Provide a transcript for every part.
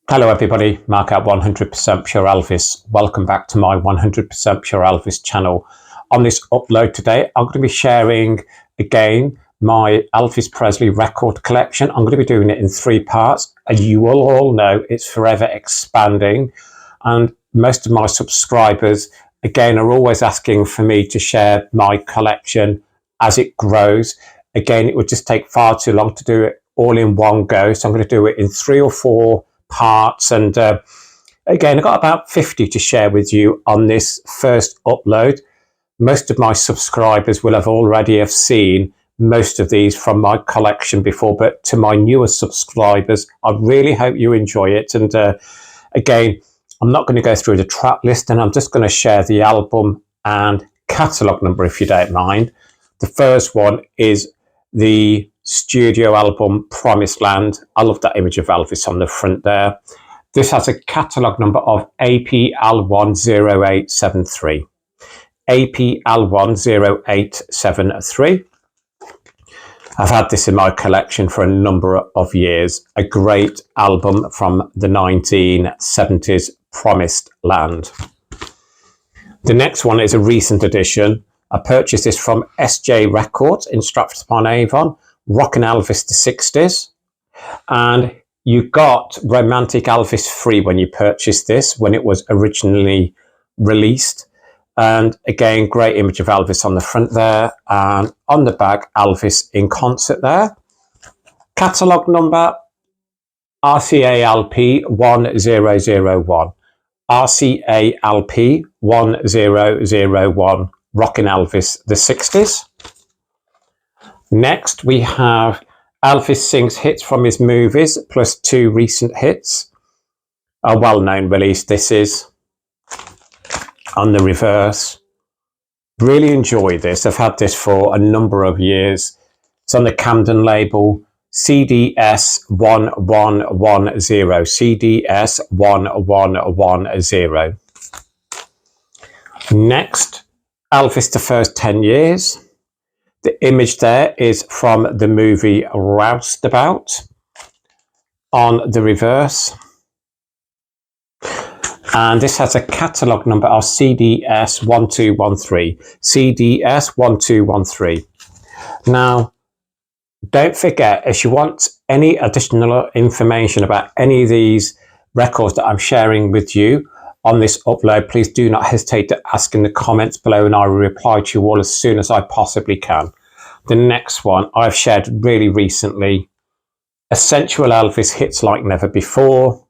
Hello everybody, Mark at 100% Pure Elvis. Welcome back to my 100% Pure Elvis channel. On this upload today, I'm going to be sharing again my Elvis Presley record collection. I'm going to be doing it in 3 parts, and you will all know it's forever expanding. And most of my subscribers, again, are always asking for me to share my collection as it grows. Again, it would just take far too long to do it all in one go. So I'm going to do it in 3 or 4 parts, and again, I've got about 50 to share with you on this first upload. Most of my subscribers will have already have seen most of these from my collection before, but to my newer subscribers, I really hope you enjoy it. And again, I'm not going to go through the track list, and I'm just going to share the album and catalogue number if you don't mind. The first one is the studio album Promised Land. I love that image of Elvis on the front there. This has a catalogue number of APL10873. APL10873. I've had this in my collection for a number of years. A great album from the 1970s, Promised Land. The next one is a recent edition. I purchased this from SJ Records in Stratford-upon-Avon. Rockin' Elvis the 60s, and you got Romantic Elvis free when you purchased this, when it was originally released. And again, great image of Elvis on the front there, and on the back, Elvis in concert there. Catalogue number RCALP 1001. RCALP 1001. Rockin' Elvis the 60s. Next, we have Elvis Sings Hits from his movies, plus 2 recent hits. A well-known release this is. On the reverse. Really enjoy this. I've had this for a number of years. It's on the Camden label, CDS 1110. CDS 1110. Next, Elvis the First 10 Years. The image there is from the movie Roustabout. On the reverse. And this has a catalogue number of CDS 1213. CDS 1213. Now, don't forget, if you want any additional information about any of these records that I'm sharing with you on this upload, please do not hesitate to ask in the comments below, and I will reply to you all as soon as I possibly can. The next one I've shared really recently, Essential Elvis Hits Like Never Before.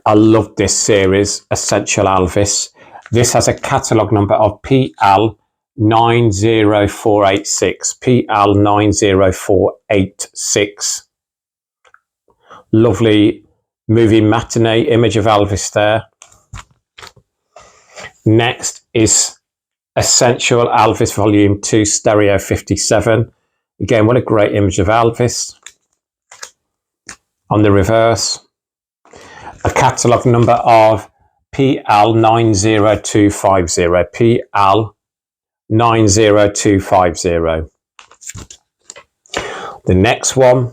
I love this series, Essential Elvis. This has a catalogue number of PL90486. PL90486. Lovely movie matinee image of Elvis there. Next is Essential Elvis Volume 2 Stereo 57. Again, what a great image of Elvis. On the reverse, a catalogue number of PL90250. PL90250. The next one,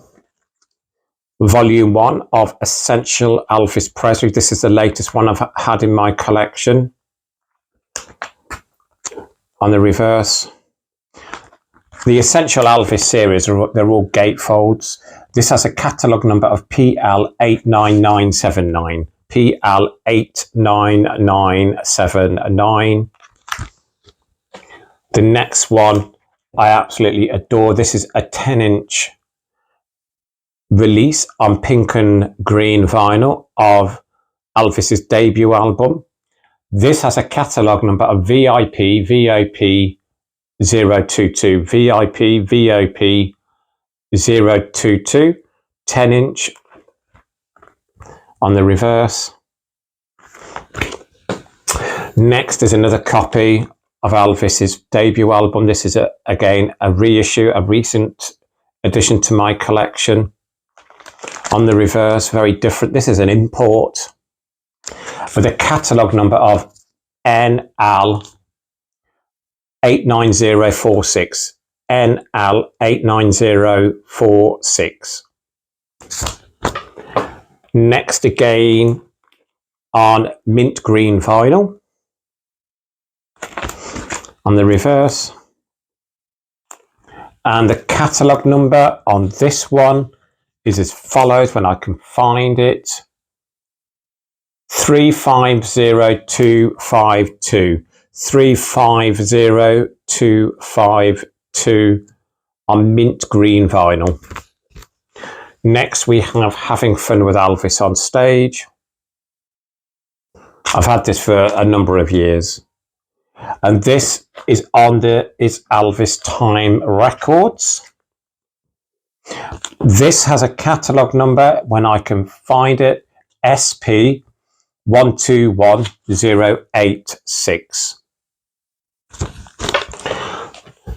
Volume 1 of Essential Elvis Presley. This is the latest one I've had in my collection. On the reverse, the Essential Elvis series, they're all gatefolds. This has a catalogue number of PL89979. PL89979. The next one I absolutely adore. This is a 10-inch release on pink and green vinyl of Elvis's debut album. This has a catalogue number of VIP 022. VIP 022. 10-inch. On the reverse. Next is another copy of Elvis's debut album. This is again a reissue, a recent addition to my collection. On the reverse, very different. This is an import with a catalogue number of NL89046. NL89046. Next, again on mint green vinyl. On the reverse. And the catalogue number on this one is as follows when I can find it. 350252. 350252 on mint green vinyl. Next, we have Having Fun with Elvis on Stage. I've had this for a number of years. And this is on the Elvis Time Records. This has a catalogue number when I can find it, SP 121086.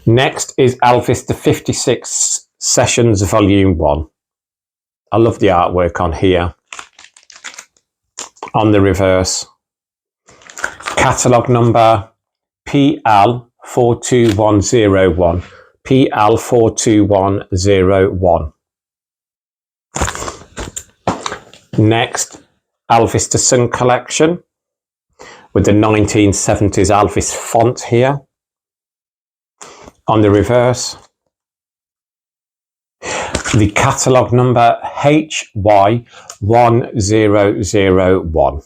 Next is Elvis the 56 Sessions Volume 1. I love the artwork on here. On the reverse. Catalogue number PL 42101. PL 42101. Next, Elvis the Sun collection with the 1970s Elvis font here. On the reverse, the catalogue number HY1001.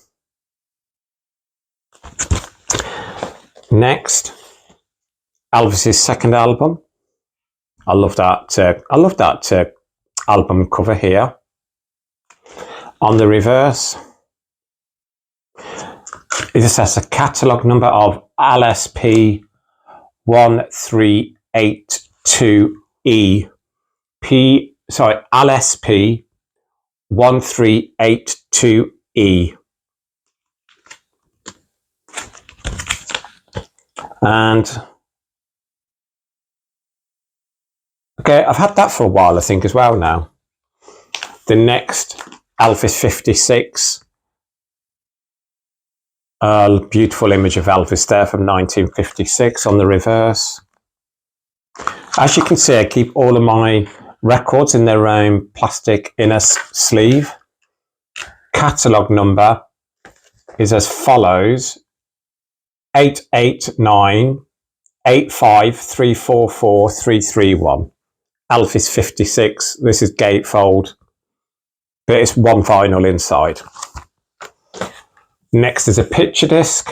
Next, Elvis's second album. I love that album cover here. On the reverse, this has a catalogue number of LSP 1382E. LSP 1382E. And okay, I've had that for a while, I think, as well now. The next, Elvis 56. Beautiful image of Elvis there from 1956 on the reverse. As you can see, I keep all of my records in their own plastic inner sleeve. Catalogue number is as follows: 88985344331. Elvis 56. This is gatefold, but it's one vinyl inside. Next is a picture disc.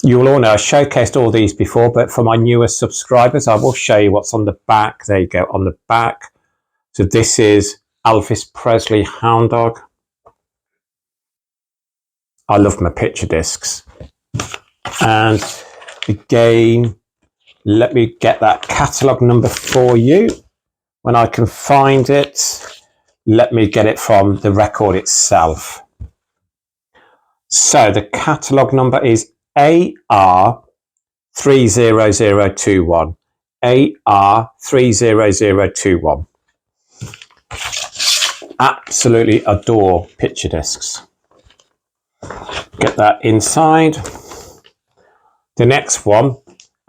You will all know I showcased all these before, but for my newer subscribers, I will show you what's on the back. There you go, on the back. So this is Elvis Presley Hound Dog. I love my picture discs. And again, let me get that catalogue number for you. When I can find it, let me get it from the record itself. So the catalogue number is AR30021. AR30021. Absolutely adore picture discs. Get that inside. The next one,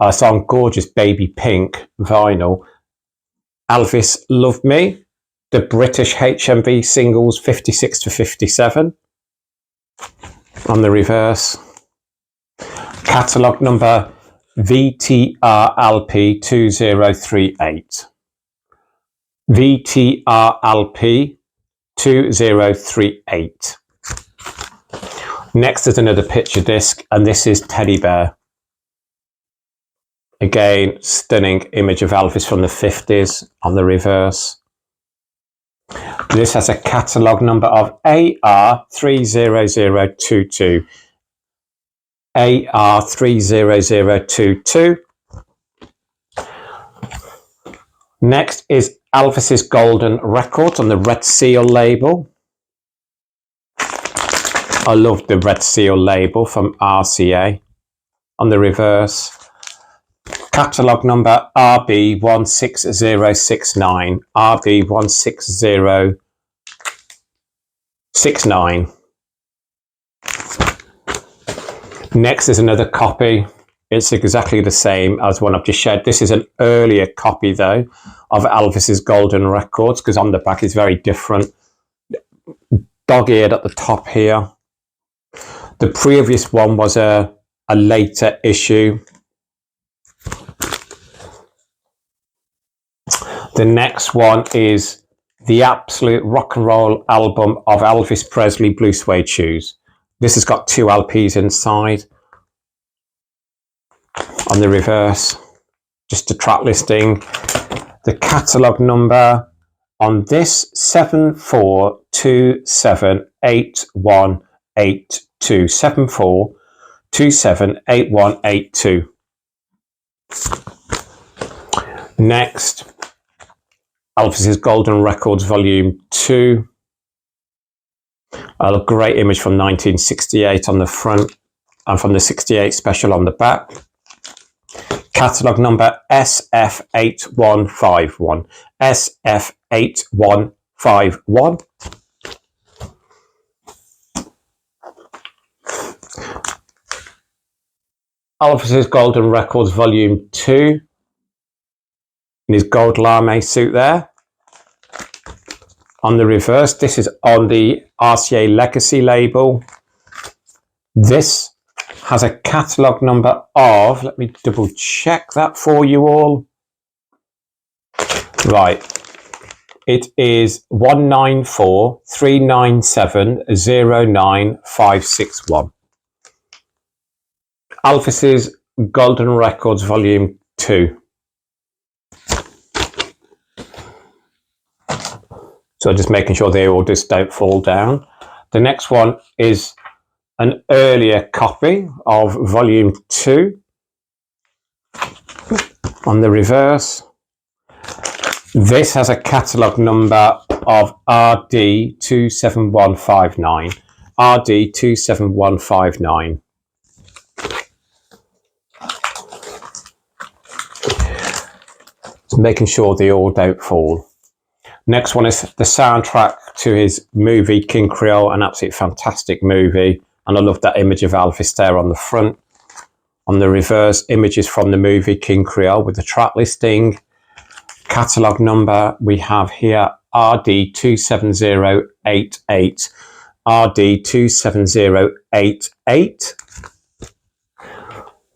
it's on gorgeous baby pink vinyl. Elvis Love Me, the British HMV singles 56 to 57. On the reverse. Catalogue number VTRLP 2038. VTRLP 2038. Next is another picture disc, and this is Teddy Bear. Again, stunning image of Elvis from the 50s on the reverse. This has a catalogue number of AR30022. AR30022. Next is Elvis's Golden Records on the Red Seal label. I love the Red Seal label from RCA. On the reverse, catalogue number RB16069. RB16069. Next is another copy It's exactly the same as one I've just shared. This is an earlier copy, though, of Elvis's Golden Records, because on the back is very different. Dog-eared at the top here. The previous one was a later issue. The next one is the absolute rock and roll album of Elvis Presley Blue Suede Shoes. This has got 2 LPs inside. On the reverse, just a track listing. The catalogue number on this 74278182. 74278182. Next, Elvis's Golden Records Volume 2. A great image from 1968 on the front and from the 68 special on the back. Catalogue number SF8151. SF8151. Elvis's Golden Records Volume 2. In his gold lame suit there. On the reverse, this is on the RCA Legacy label. This has a catalogue number of, let me double check that for you all. Right, it is 19439709561. Elvis's Golden Records Volume 2. So just making sure they all just don't fall down. The next one is an earlier copy of Volume 2. On the reverse, this has a catalogue number of RD27159. RD27159. Just making sure they all don't fall. Next one is the soundtrack to his movie King Creole, an absolutely fantastic movie. And I love that image of Elvis there on the front. On the reverse, images from the movie King Creole with the track listing. Catalogue number we have here, RD27088. RD27088.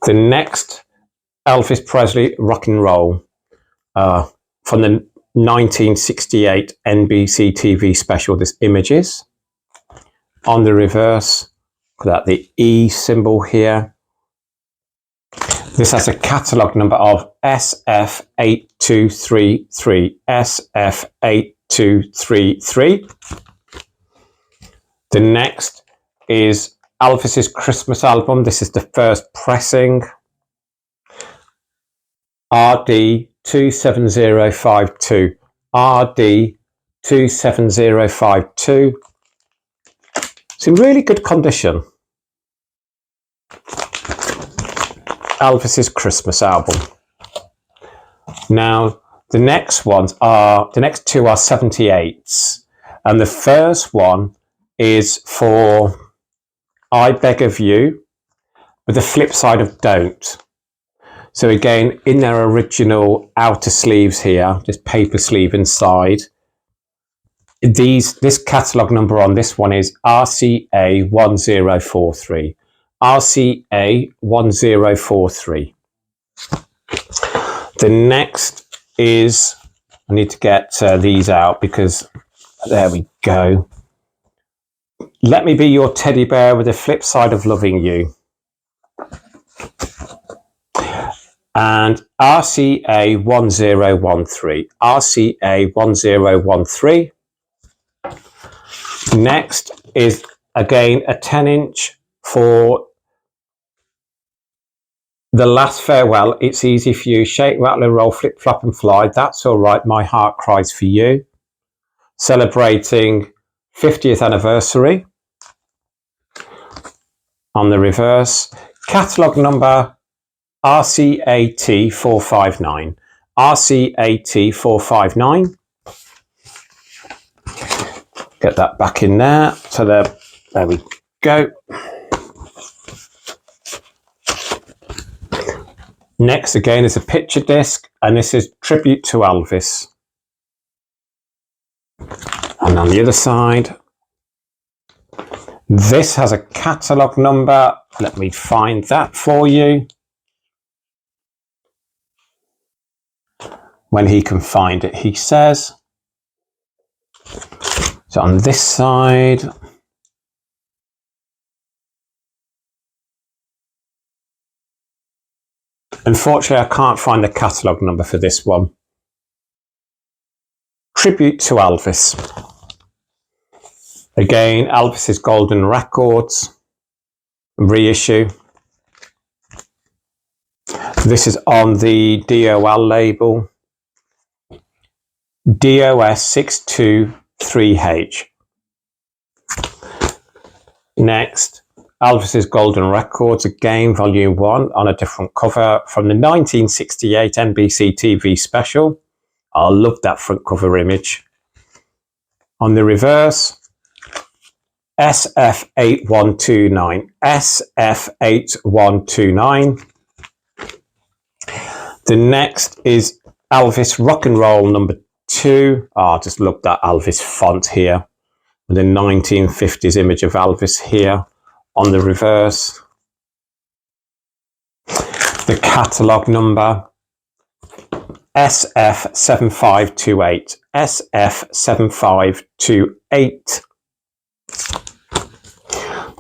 The next, Elvis Presley Rock and Roll from the 1968 NBC TV special, this images. On the reverse, look at that, the E symbol here. This has a catalogue number of SF8233. SF8233. The next is Elvis's Christmas album. This is the first pressing. RD27052. RD27052. It's in really good condition. Elvis's Christmas album. Now, the next two are 78s. And the first one is for I Beg of You, with the flip side of Don't. So again, in their original outer sleeves here, just paper sleeve inside. This catalogue number on this one is RCA1043. RCA1043. The next is, I need to get these out because, there we go. Let Me Be Your Teddy Bear, with the flip side of Loving You. And RCA1013. RCA1013. Next is again a 10-inch for The Last Farewell. It's Easy for You. Shake, rattle and roll, flip, flop and fly. That's all right. My heart cries for you. Celebrating 50th anniversary. On the reverse, catalogue number RCAT459. RCAT459. Get that back in there. So there we go. Next, again, is a picture disc, and this is Tribute to Elvis. And on the other side, this has a catalogue number. Let me find that for you. When he can find it, he says. So on this side, unfortunately, I can't find the catalogue number for this one. Tribute to Elvis. Again, Elvis's Golden Records reissue. This is on the DOL label. DOS 623H. Next, Elvis's Golden Records, again, Volume 1 on a different cover from the 1968 NBC TV special. I love that front cover image. On the reverse, SF8129. SF8129. The next is Elvis Rock and Roll number 2. Oh, just look at that Elvis font here. With the 1950s image of Elvis here on the reverse. The catalogue number, SF7528. SF7528.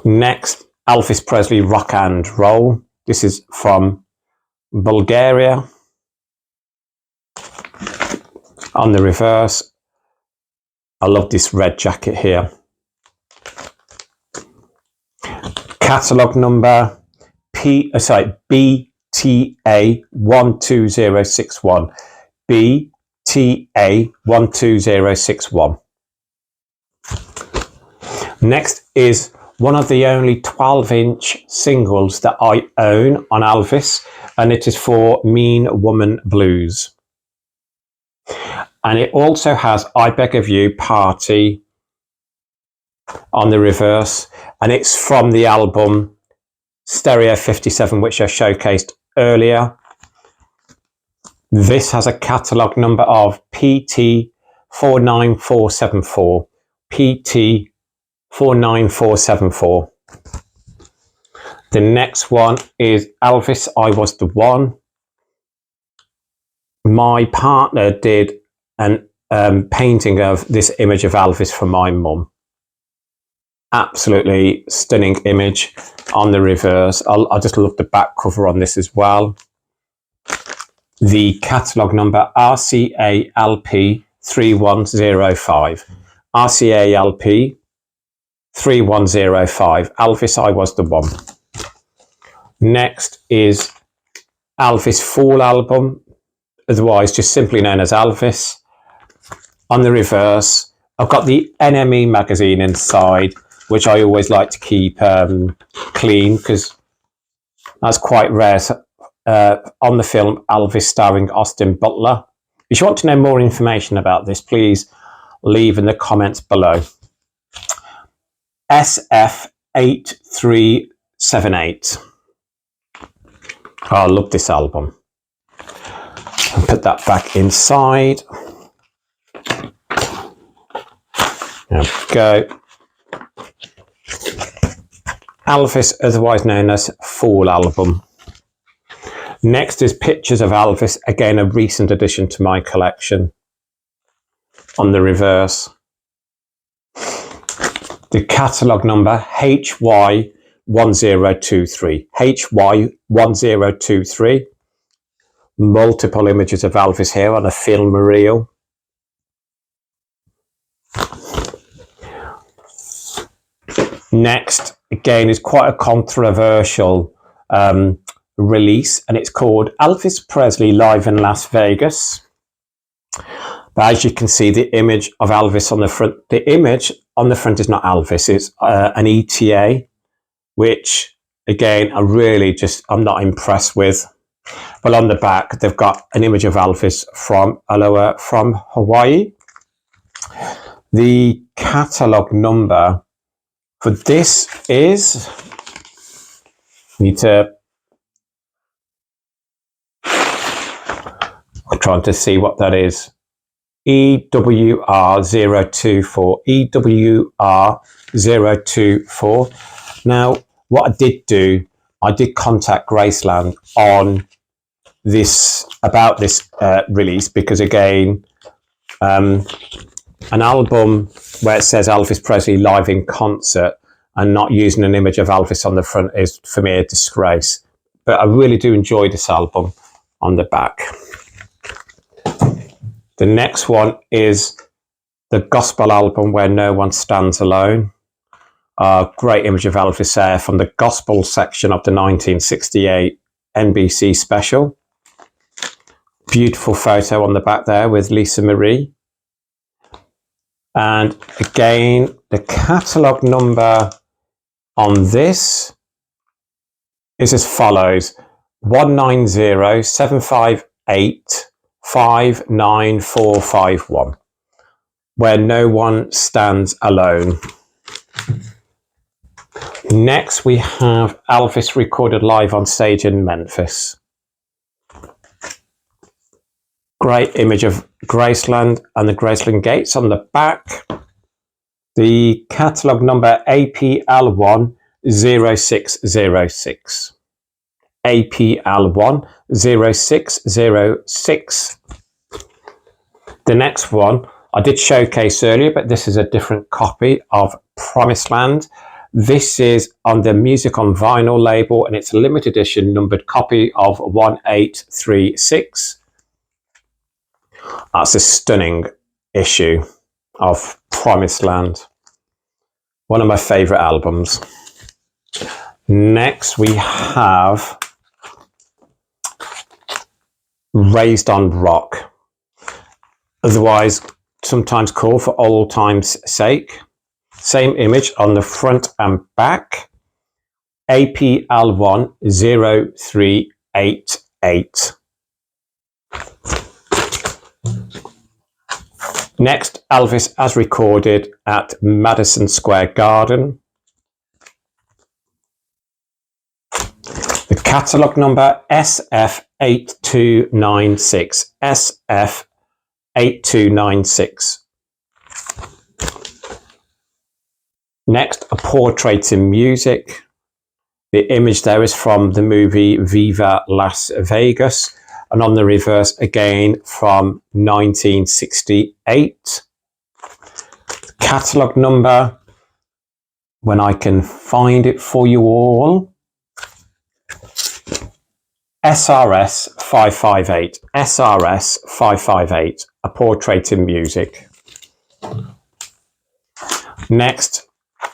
Next, Elvis Presley Rock and Roll. This is from Bulgaria. On the reverse, I love this red jacket here. Catalogue number BTA12061. BTA12061. Next is one of the only 12-inch singles that I own on Elvis, and it is for Mean Woman Blues. And it also has I Beg of You Party on the reverse, and it's from the album Stereo 57, which I showcased earlier. This has a catalogue number of PT49474. PT49474. The next one is Elvis, I Was the One. My partner did an painting of this image of Elvis for my mum. Absolutely stunning image on the reverse. I'll just look the back cover on this as well. The catalogue number RCALP 3105. RCALP 3105. Elvis, I Was the One. Next is Elvis Fall album, otherwise just simply known as Elvis. On the reverse, I've got the NME magazine inside, which I always like to keep clean because that's quite rare. On the film Elvis starring Austin Butler. If you want to know more information about this, please leave in the comments below. SF8378. I love this album. I'll put that back inside. There we go. Elvis, otherwise known as Fall album. Next is Pictures of Elvis, again a recent addition to my collection. On the reverse, the catalogue number HY1023. HY1023. Multiple images of Elvis here on a film reel. Next, again, is quite a controversial release, and it's called Elvis Presley Live in Las Vegas. But as you can see, the image of Elvis on the front, the image on the front is not Elvis, it's an ETA, which again, I'm not impressed with. But on the back, they've got an image of Elvis from Aloha from Hawaii. The catalogue number for this is, need to trying to see what that is. EWR024, EWR024. Now, what I did do, I did contact Graceland on this, about this release, because again, an album where it says Elvis Presley live in concert and not using an image of Elvis on the front is, for me, a disgrace. But I really do enjoy this album on the back. The next one is the gospel album, Where No One Stands Alone. Great image of Elvis there from the gospel section of the 1968 NBC special. Beautiful photo on the back there with Lisa Marie. And again, the catalogue number on this is as follows: 190-758-59451. Where No One Stands Alone. Next, we have Elvis recorded live on stage in Memphis. Great image of Graceland and the Graceland Gates on the back. The catalogue number APL10606. APL10606. The next one I did showcase earlier, but this is a different copy of Promised Land. This is on the Music on Vinyl label, and it's a limited edition numbered copy of 1836. That's a stunning issue of Promised Land. One of my favourite albums. Next, we have Raised on Rock, otherwise sometimes called For Old Time's Sake. Same image on the front and back. APL10388. Next, Elvis as recorded at Madison Square Garden. The catalogue number SF8296. SF8296. Next, a portrait in music. The image there is from the movie Viva Las Vegas, and on the reverse again from 1968. The catalogue number, when I can find it for you all, SRS 558. SRS 558, a portrait in music. Next,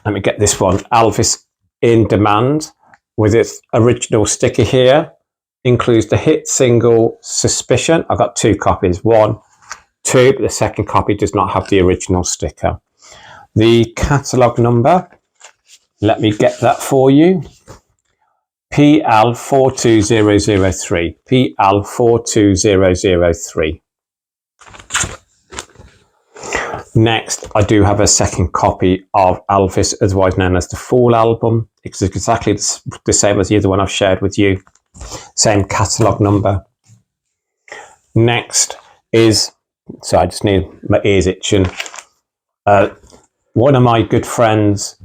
let me get this one, Elvis in Demand, with its original sticker here. Includes the hit single Suspicion. I've got two copies, 1, 2, but the second copy does not have the original sticker. The catalogue number, let me get that for you. PL42003. PL42003. Next, I do have a second copy of Elvis, otherwise known as the Fall album. It's exactly the same as the other one I've shared with you. Same catalogue number. Next is, so I just need my ears itching. One of my good friends,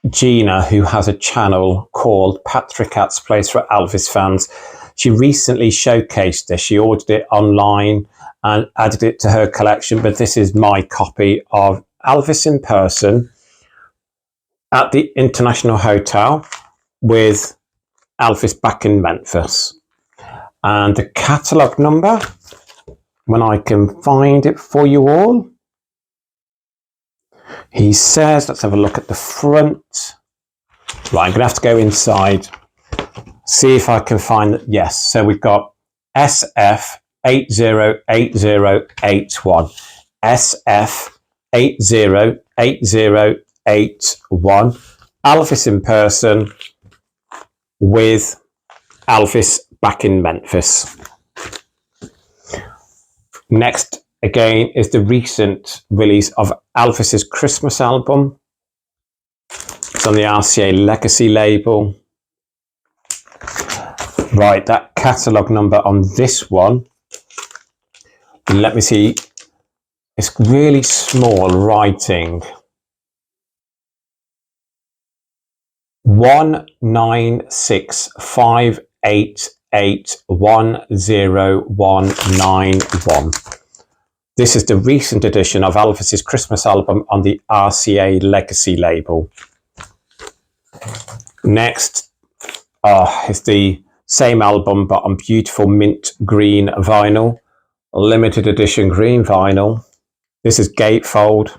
Gina, who has a channel called Patrick At's Place for Elvis Fans, she recently showcased this. She ordered it online and added it to her collection, but this is my copy of Elvis in person at the International Hotel with Elvis back in Memphis. And the catalogue number, when I can find it for you all, he says, let's have a look at the front. Right, I'm going to have to go inside, see if I can find it. Yes, so we've got SF808081. SF808081. Elvis in person with Elvis back in Memphis. Next, again, is the recent release of Elvis's Christmas album. It's on the RCA Legacy label. Right, that catalogue number on this one Let me see. It's really small writing. 1965881091. This is the recent edition of Elvis's Christmas album on the RCA Legacy label. Next is the same album but on beautiful mint green vinyl, limited edition green vinyl. This is gatefold.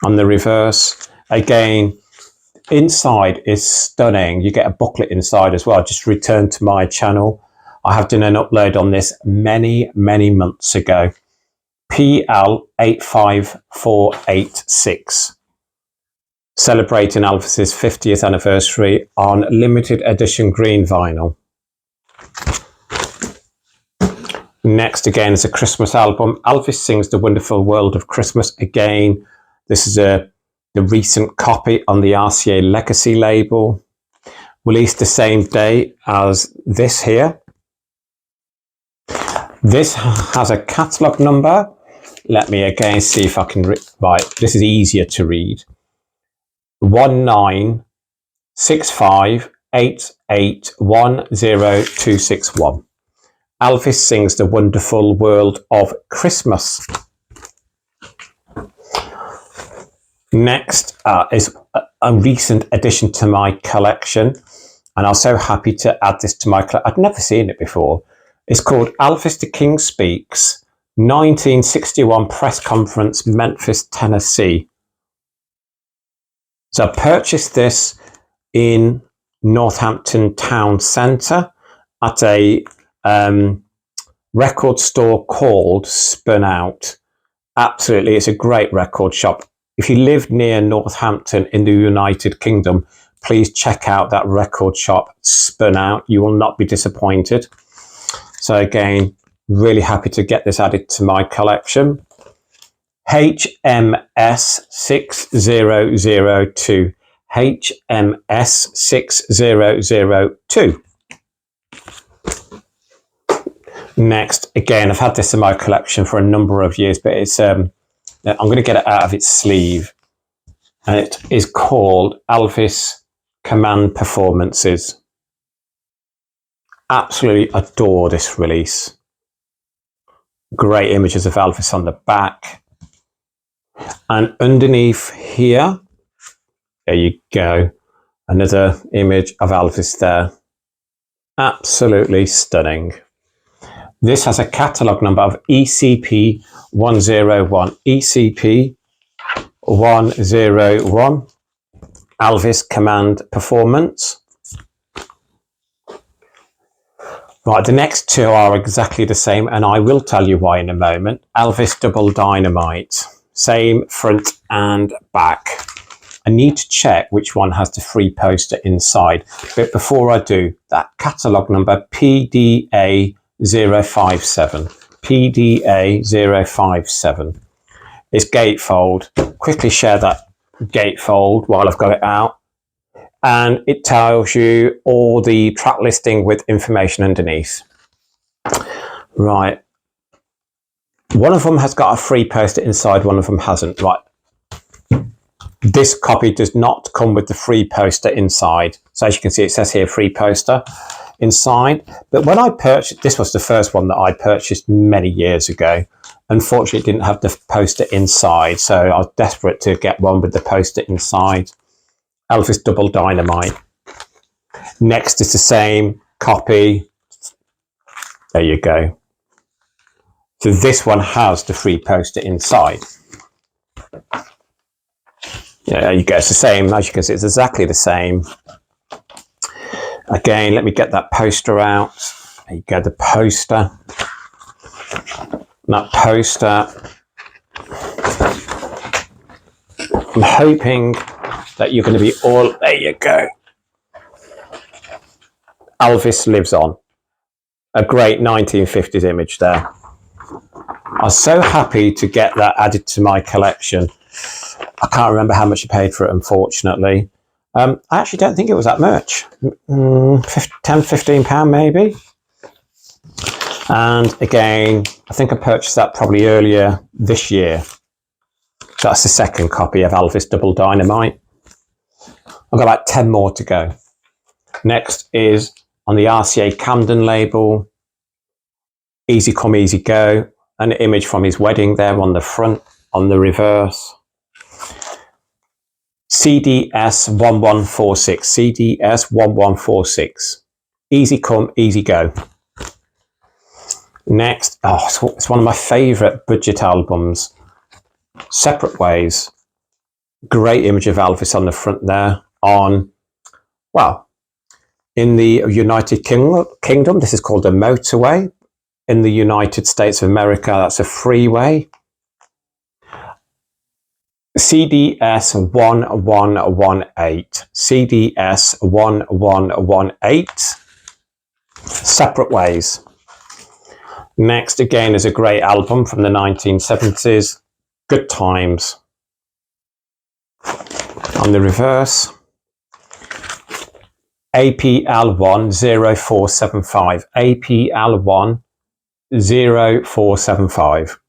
On the reverse, again, inside is stunning. You get a booklet inside as well. Just return to my channel. I have done an upload on this many months ago. PL85486. Celebrating Elvis's 50th anniversary on limited edition green vinyl. Next, again, is a Christmas album. Elvis Sings the Wonderful World of Christmas. Again, this is the recent copy on the RCA Legacy label. Released the same day as this here. This has a catalogue number. Let me again see if I can right. This is easier to read. 196588100261. Elvis Sings the Wonderful World of Christmas. Next is a recent addition to my collection, and I'm so happy to add this to my collection. I'd never seen it before. It's called Elvis the King Speaks, 1961 Press Conference, Memphis, Tennessee. So I purchased this in Northampton Town Centre at a record store called Spun Out. Absolutely, it's a great record shop. If you live near Northampton in the United Kingdom, please check out that record shop, Spun Out. You will not be disappointed. So again, really happy to get this added to my collection. HMS 6002. HMS 6002. Next, again, I've had this in my collection for a number of years, but it's I'm going to get it out of its sleeve, and it is called Elvis Command Performances. Absolutely adore this release. Great images of Elvis on the back, and underneath here, there you go, another image of Elvis there. Absolutely stunning. This has a catalogue number of ECP 101. ECP 101. Elvis Command Performance. Right, the next two are exactly the same, and I will tell you why in a moment. Elvis Double Dynamite. Same front and back. I need to check which one has the free poster inside. But before I do, that catalogue number PDA 057. PDA 057. It's gatefold. Quickly share that gatefold while I've got it out. And it tells you all the track listing with information underneath. Right. One of them has got a free poster inside, one of them hasn't. Right. This copy does not come with the free poster inside. So as you can see, it says here free poster inside. But when I purchased, this was the first one that I purchased many years ago. Unfortunately, it didn't have the poster inside. So I was desperate to get one with the poster inside. Elvis Double Dynamite. Next is the same copy. There you go. So this one has the free poster inside. Yeah, there you go. It's the same. As you can see, it's exactly the same. Again, let me get that poster out. There you go, the poster. That poster. I'm hoping that you're going to be all, there you go. Elvis lives on. A great 1950s image there. I was so happy to get that added to my collection. I can't remember how much I paid for it, unfortunately. I actually don't think it was that much. £10, £15 maybe. And again, I think I purchased that probably earlier this year. So that's the second copy of Elvis Double Dynamite. I've got about 10 more to go. Next is on the RCA Camden label, Easy Come, Easy Go. An image from his wedding there on the front, on the reverse. CDS 1146, CDS 1146. Easy Come, Easy Go. Next, it's one of my favourite budget albums, Separate Ways. Great image of Elvis on the front there. In the United Kingdom, this is called a motorway. In the United States of America, that's a freeway. CDS 1118, CDS 1118. Separate Ways. Next, again, is a great album from the 1970s, Good Times. On the reverse, APL1 0475, APL1 0475,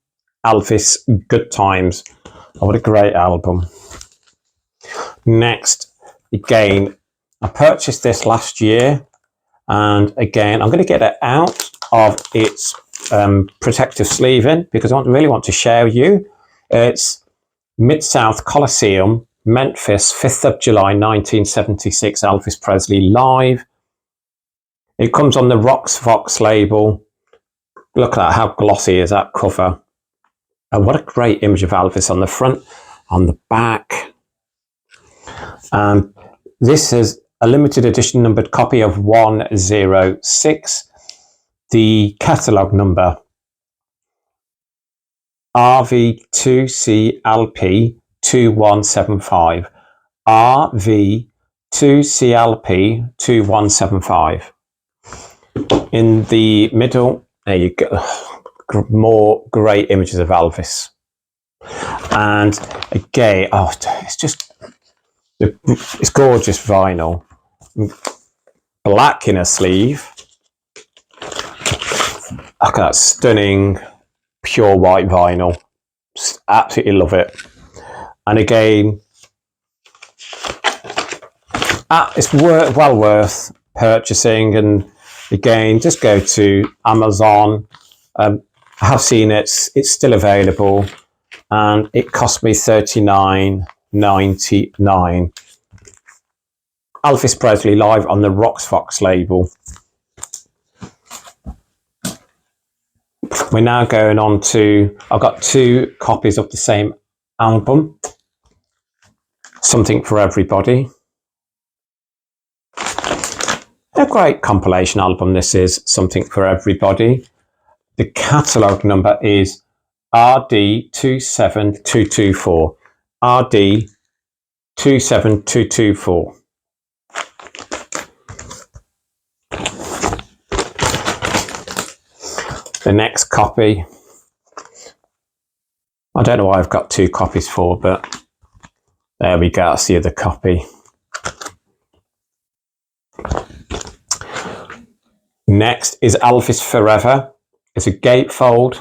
Elvis, Good Times. Oh, what a great album. Next, again, I purchased this last year, and again, I'm going to get it out of its protective sleeving because I really want to share with you. It's Mid-South Coliseum, Memphis, 5th of July 1976, Elvis Presley live. It comes on the Rocks Fox label. Look at that, how glossy is that cover. And what a great image of Elvis on the front, on the back. This is a limited edition numbered copy of 106. The catalogue number, RV2CLP 2175. RV2CLP 2175. In the middle, there you go. More great images of Elvis. And again, it's gorgeous vinyl. Black in a sleeve. Look at that stunning pure white vinyl. Just absolutely love it. And again, it's well worth purchasing. And again, just go to Amazon. I have seen it's still available, and it cost me $39.99. Elvis Presley live on the Rocks Fox label. We're now going on to, I've got 2 copies of the same album, Something for Everybody. A great compilation album this is, Something for Everybody. The catalogue number is RD27224. RD27224. The next copy, I don't know why I've got 2 copies for, but there we go, that's the other copy. Next is Elvis Forever. It's a gatefold.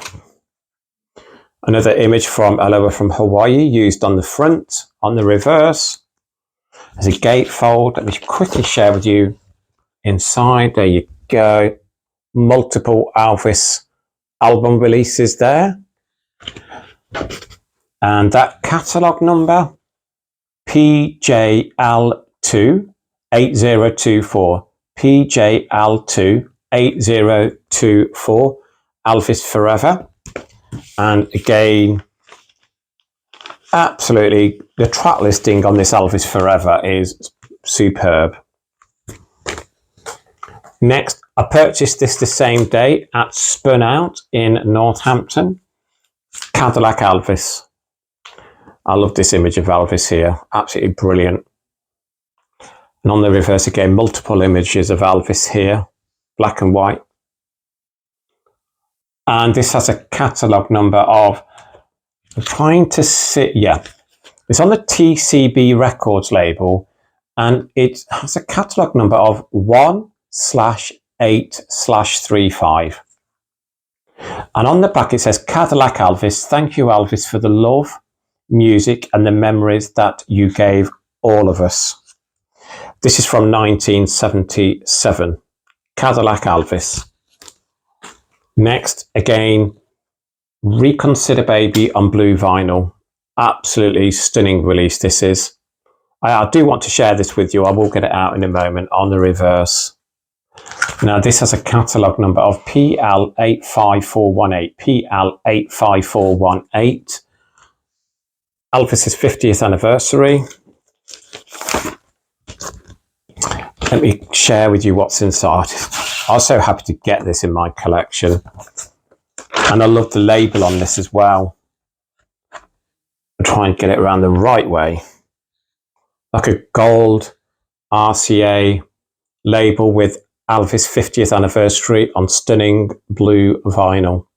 Another image from Aloha from Hawaii used on the front. On the reverse, there's a gatefold. Let me quickly share with you inside. There you go. Multiple Elvis album releases there. And that catalogue number, PJL2 8024. PJL2 8024. Elvis Forever. And again, absolutely, the track listing on this Elvis Forever is superb. Next, I purchased this the same day at Spun Out in Northampton. Cadillac Elvis. I love this image of Elvis here. Absolutely brilliant. And on the reverse again, multiple images of Elvis here. Black and white. And this has a catalogue number of, I'm trying to see, yeah, it's on the TCB Records label, and it has a catalogue number of 1/8/35. And on the back it says, Cadillac Elvis, thank you Elvis for the love, music and the memories that you gave all of us. This is from 1977. Cadillac Elvis. Next, again, Reconsider Baby on blue vinyl. Absolutely stunning release this is. I do want to share this with you. I will get it out in a moment on the reverse. Now this has a catalogue number of PL85418. PL85418. Elvis's 50th anniversary. Let me share with you what's inside. I was so happy to get this in my collection. And I love the label on this as well. I'll try and get it around the right way. Like a gold RCA label with Elvis 50th anniversary on stunning blue vinyl.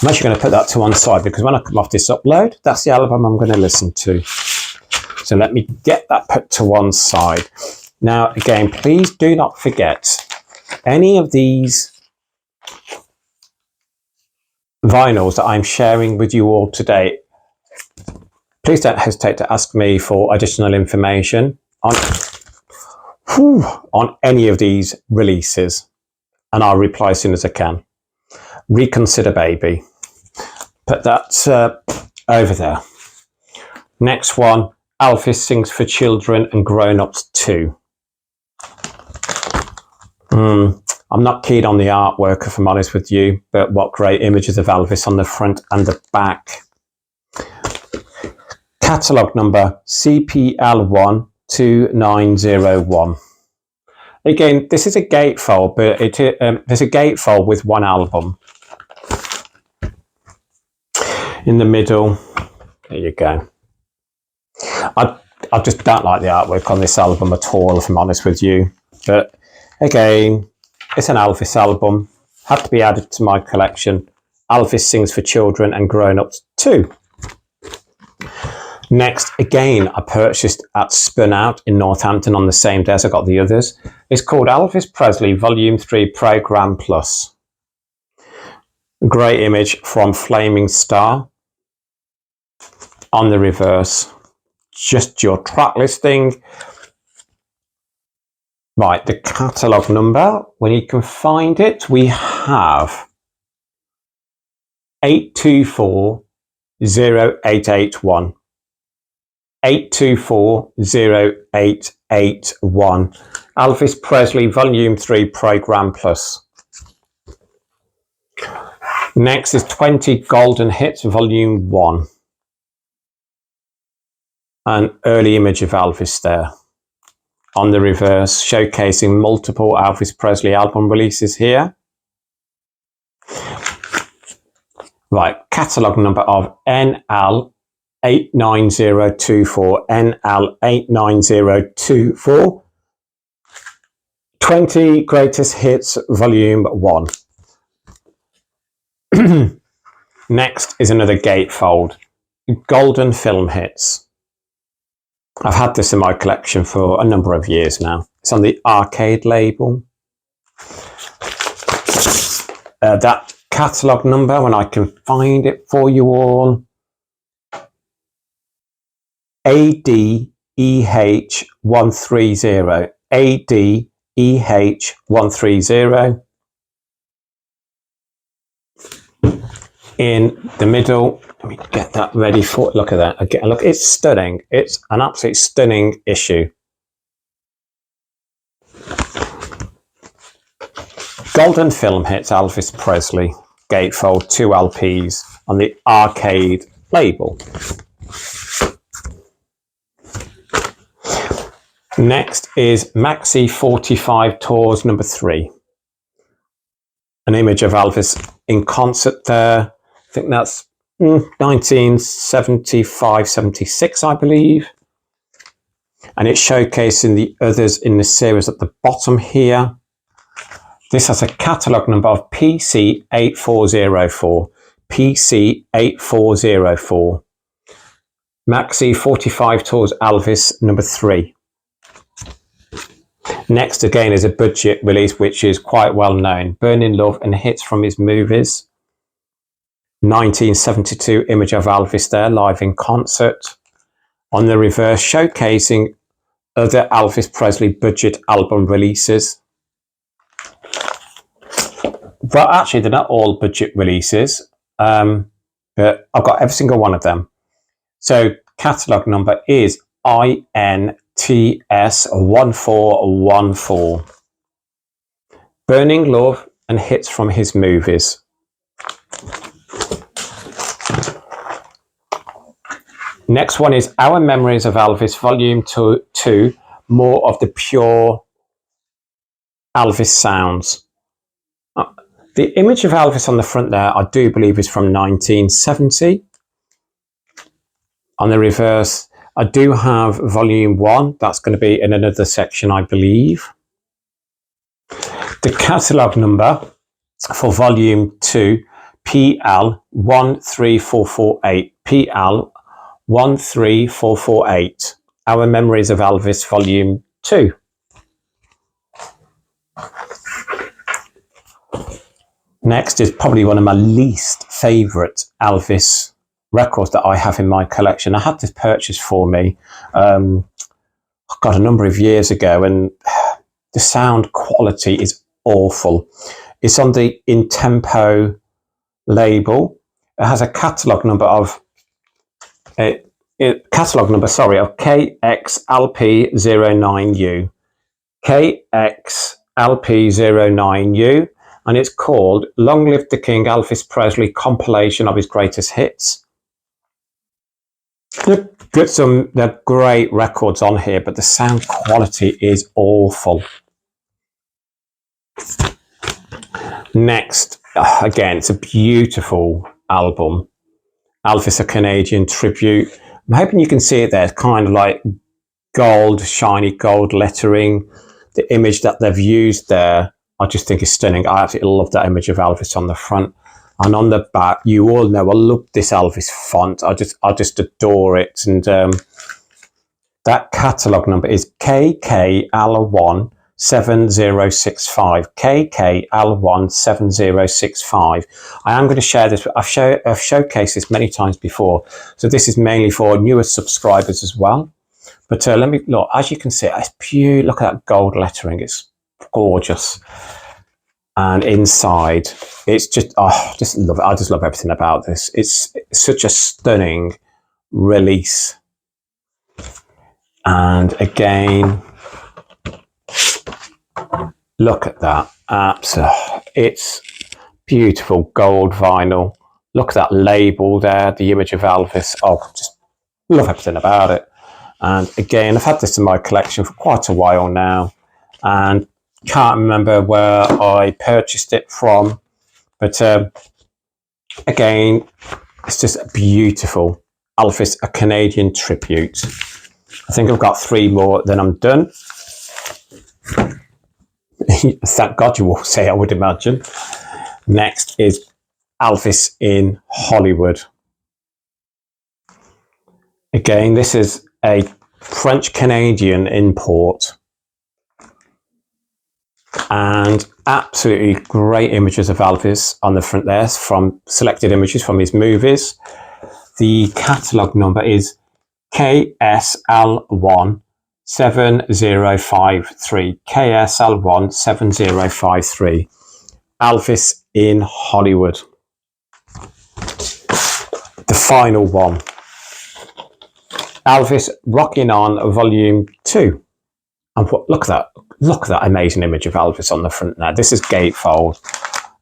I'm actually going to put that to one side because when I come off this upload, that's the album I'm going to listen to. So let me get that put to one side. Now, again, please do not forget any of these vinyls that I'm sharing with you all today. Please don't hesitate to ask me for additional information on any of these releases, and I'll reply as soon as I can. Reconsider Baby. Put that over there. Next one, Elvis Sings for Children and Grown-Ups too. I'm not keen on the artwork, if I'm honest with you, but what great images of Elvis on the front and the back. Catalogue number CPL12901. Again, this is a gatefold, but there's a gatefold with one album. In the middle, there you go. I just don't like the artwork on this album at all, if I'm honest with you. But again, it's an Elvis album. Had to be added to my collection. Elvis Sings for Children and Grown-Ups too. Next, again, I purchased at Spun Out in Northampton on the same day as I got the others. It's called Elvis Presley Volume 3 Program Plus. Great image from Flaming Star. On the reverse, just your track listing. Right, the catalogue number, when you can find it, we have 8240881. 8240881. Elvis Presley Volume 3 Program Plus. Next is 20 Golden Hits Volume 1. An early image of Elvis there. On the reverse, showcasing multiple Elvis Presley album releases here. Right, catalogue number of NL89024. NL89024. 20 Greatest Hits Volume 1. Next is another gatefold. Golden Film Hits. I've had this in my collection for a number of years now. It's on the Arcade label. That catalogue number, when I can find it for you all. ADEH130. ADEH130. In the middle, let me get that ready for. Look at that again. Look, it's stunning. It's an absolutely stunning issue. Golden Film Hits Elvis Presley gatefold 2 LPs on the Arcade label. Next is Maxi 45 Tours number 3. An image of Elvis in concert there. I think that's 1975-76, I believe. And it's showcasing the others in the series at the bottom here. This has a catalogue number of PC8404. PC8404. Maxi 45 Tours Elvis number 3. Next again is a budget release which is quite well known, Burning Love and Hits from His Movies. 1972 image of Elvis there live in concert. On the reverse, showcasing other Elvis Presley budget album releases. But actually they're not all budget releases, but I've got every single one of them. So catalogue number is INTS1414. Burning Love and Hits from His Movies. Next one is Our Memories of Elvis Volume 2, more of the pure Elvis sounds. The image of Elvis on the front there, I do believe, is from 1970. On the reverse, I do have Volume 1. That's going to be in another section, I believe. The catalogue number for Volume 2, PL13448. PL13448. Our Memories of Elvis Volume 2. Next is probably one of my least favourite Elvis records that I have in my collection. I had this purchased for me, a number of years ago, and the sound quality is awful. It's on the In Tempo label. It has a catalogue number of KXLP09U. KXLP09U. And it's called Long Live the King, Elvis Presley, compilation of his greatest hits. They're great records on here, but the sound quality is awful. Next, again, it's a beautiful album. Elvis, a Canadian tribute. I'm hoping you can see it there. It's kind of like gold, shiny gold lettering. The image that they've used there, I just think is stunning. I absolutely love that image of Elvis on the front. And on the back, you all know I love this Elvis font. I just adore it. And that catalogue number is KKL17065. KKL17065. I am going to share this. I've showcased this many times before. So this is mainly for newer subscribers as well. But let me look. As you can see, it's pure. Look at that gold lettering. It's gorgeous. And inside, it's just, just love it. I just love everything about this. It's such a stunning release. And again, look at that. It's beautiful gold vinyl. Look at that label there, the image of Elvis. Oh, just love everything about it. And again, I've had this in my collection for quite a while now, and can't remember where I purchased it from, but again, it's just a beautiful Elvis, a Canadian tribute. I think I've got 3 more, then I'm done. Thank God, you will say, I would imagine. Next is Elvis in Hollywood. Again, this is a French-Canadian import. And absolutely great images of Elvis on the front there, from selected images from his movies. The catalogue number is KSL17053. KSL17053. Elvis in Hollywood. The final one. Elvis Rocking On Volume 2. And look at that amazing image of Elvis on the front there. This is gatefold.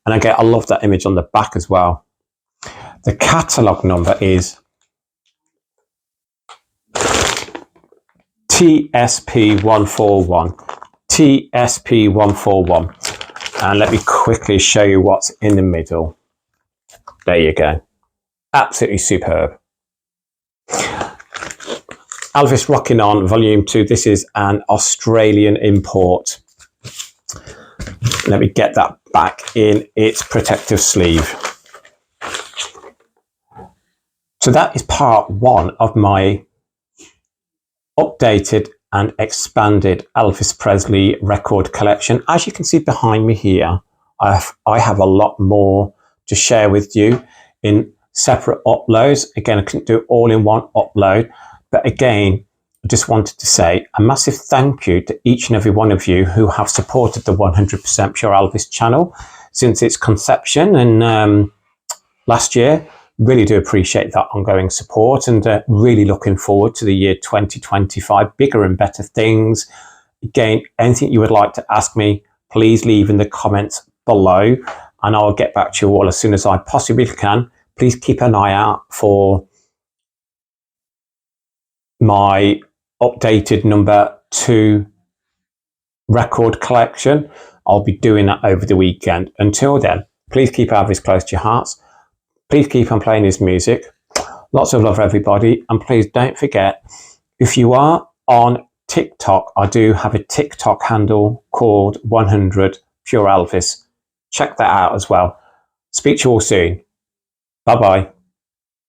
And again, I love that image on the back as well. The catalogue number is TSP141. TSP141. And let me quickly show you what's in the middle. There you go. Absolutely superb. Elvis Rocking On Volume 2. This is an Australian import. Let me get that back in its protective sleeve. So that is part 1 of my updated and expanded Elvis Presley record collection. As you can see behind me here, I have a lot more to share with you in separate uploads. Again, I couldn't do it all in one upload, but again, I just wanted to say a massive thank you to each and every one of you who have supported the 100% Pure Elvis channel since its conception and last year. Really do appreciate that ongoing support, and really looking forward to the year 2025, bigger and better things. Again, anything you would like to ask me, please leave in the comments below and I'll get back to you all as soon as I possibly can. Please keep an eye out for my updated number 2 record collection. I'll be doing that over the weekend. Until then, please keep Elvis close to your hearts. Please keep on playing his music. Lots of love, everybody. And please don't forget, if you are on TikTok, I do have a TikTok handle called 100 Pure Elvis. Check that out as well. Speak to you all soon. Bye-bye.